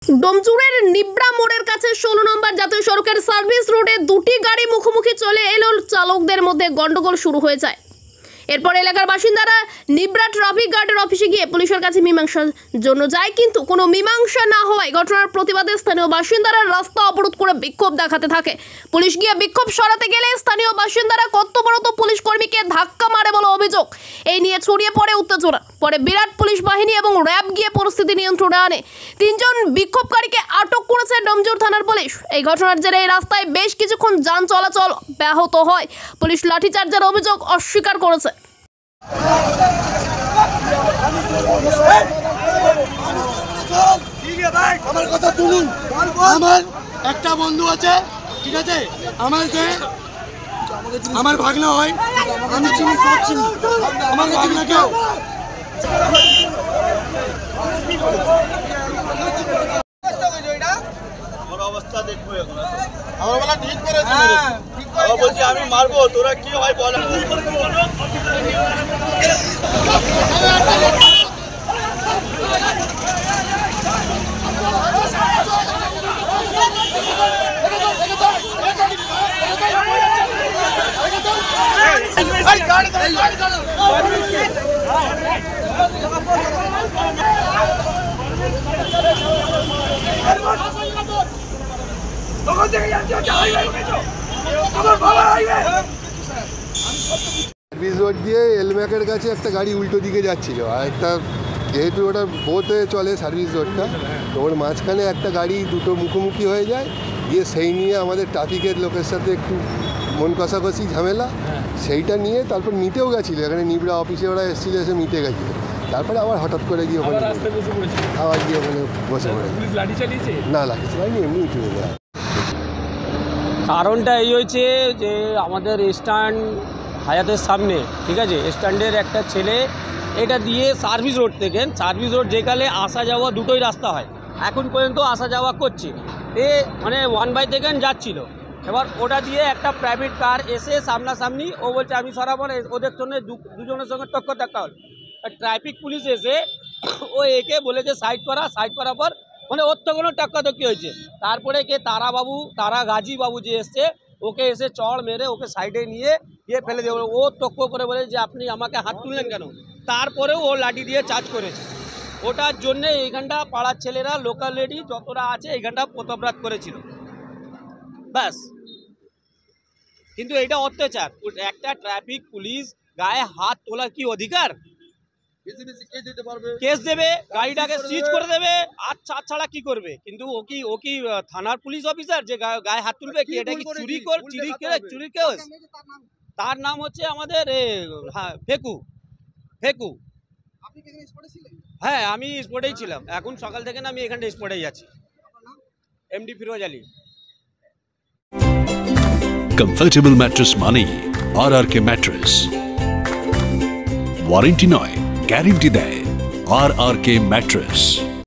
ডোমজুড়ের নিব্রা মোড়ের কাছে 16 নম্বর জাতীয় সড়কের সার্ভিস রোডে দুটি গাড়ি মুখোমুখি চলে এলো চালকদের মধ্যে গন্ডগোল শুরু হয়ে যায়। এরপর এলাকার বাসিন্দারা নিব্রা ট্রাফিক গার্ডের অফিসে গিয়ে পুলিশের কাছে মীমাংসার জন্য যায়, কিন্তু কোনো মীমাংসা না হওয়ায় ঘটনার প্রতিবাদে স্থানীয় বাসিন্দারা রাস্তা অবরোধ করে বিক্ষোভ দেখাতে থাকে। পুলিশ গিয়ে বিক্ষোভ সরাতে গেলে স্থানীয় বাসিন্দারা কর্তব্যরত পুলিশ কর্মীকে ধাক্কা মারে বলে অভিযোগ। এই নিয়ে ছড়িয়ে পড়ে উত্তেজনা। পরে বিরাট পুলিশ বাহিনী এবং র্যাব গিয়ে পরিস্থিতি নিয়ন্ত্রণে আনে। 3 জন বিক্ষোভকারীকে আটক করেছে ডোমজুড় থানার পুলিশ। এই ঘটনার জেরে এই রাস্তায় বেশ কিছুক্ষণ যান চলাচল ব্যাহত হয়। পুলিশ লাঠিচার্জের অভিযোগ অস্বীকার করেছে। আমার কথা শুনুন, আমার একটা বন্ধু আছে, ঠিক আছে, আমার ভাগনা হয়, আমি চিনি, সব চিনি, আমার কাছে না কেউ। আমার অবস্থা দেখবো এখন, আমার বেলা ঠিক করেছে, বলছি আমি মারবো, তোরা কি হয় বল। সার্ভিস রোড দিয়ে এলম্যাকের কাছে একটা গাড়ি উল্টো দিকে যাচ্ছিল, আর একটা যেহেতু ওটা বোতে চলে সার্ভিস রোডটা, তো ওর মাঝখানে একটা গাড়ি দুটো মুখোমুখি হয়ে যায়, দিয়ে সেই নিয়ে আমাদের ট্রাফিকের লোকের সাথে একটু মন কষাকষি ঝামেলা, সেইটা নিয়ে তারপর নিতেও গেছিলো, এখানে নিবড়া অফিসে ওরা এসেছিলো, এসে নিতে গেছিলো। তারপরে আবার হঠাৎ করে গিয়ে ওখানে আবার গিয়ে ওখানে বসে পড়ে। না লাগিয়েছে, এমনি উঠে যায়। কারণটা এই হয়েছে যে আমাদের স্ট্যান্ড হায়াতের সামনে, ঠিক আছে, স্ট্যান্ডের একটা ছেলে এটা দিয়ে সার্ভিস রোড থেকে, সার্ভিস রোড যেখানে আসা যাওয়া দুটোই রাস্তা হয়, এখন পর্যন্ত আসা যাওয়া করছে, মানে 1 বাই থেকে যাচ্ছিল। এবার ওটা দিয়ে একটা প্রাইভেট কার এসে সামনাসামনি, ও বলছে আমি সরাবো না, ওদের জন্য দুজনের সঙ্গে টক্কর দেখা হল। ট্রাফিক পুলিশ এসে ও একে বলেছে সাইড করার পর মানে ওর তো কোনো টক্কাটক্কি হয়েছে। তারপরে কে তারা গাজী বাবু যে এসছে, ওকে এসে চড় মেরে ওকে সাইডে নিয়ে ফেলে দিয়ে, ও তক্ক করে বলে যে আপনি আমাকে হাত তুললেন কেন। তারপরেও ও লাঠি দিয়ে চার্জ করেছে। ওটার জন্যে এইখানটা পাড়ার ছেলেরা, লোকাল লেডি যতটা আছে এইখানটা প্রতাপরাত করেছিল, ব্যাস। কিন্তু এটা অত্যাচার। একটা ট্রাফিক পুলিশ গায়ে হাত তোলার কি অধিকার? কেস দেবে, গাড়িটাকে সিজ করে দেবে, আচ্ছা ছাড়া কি করবে? কিন্তু ও কি থানার পুলিশ অফিসার যে গায়ে হাত তুলবে? কি এটা কি চুরি কেস? তার নাম হচ্ছে আমাদের ফেকু। হ্যাঁ, আমি স্পটেই ছিলাম। এখন সকাল থেকে না আমি এখানটা স্পটেই আছি। MD Firoz Ali. Comfortable mattress মানেই আরআরকে ম্যাট্রেস। ওয়ারেন্টি নয়, গ্যারেন্টি দেয় আরআরকে ম্যাট্রেস।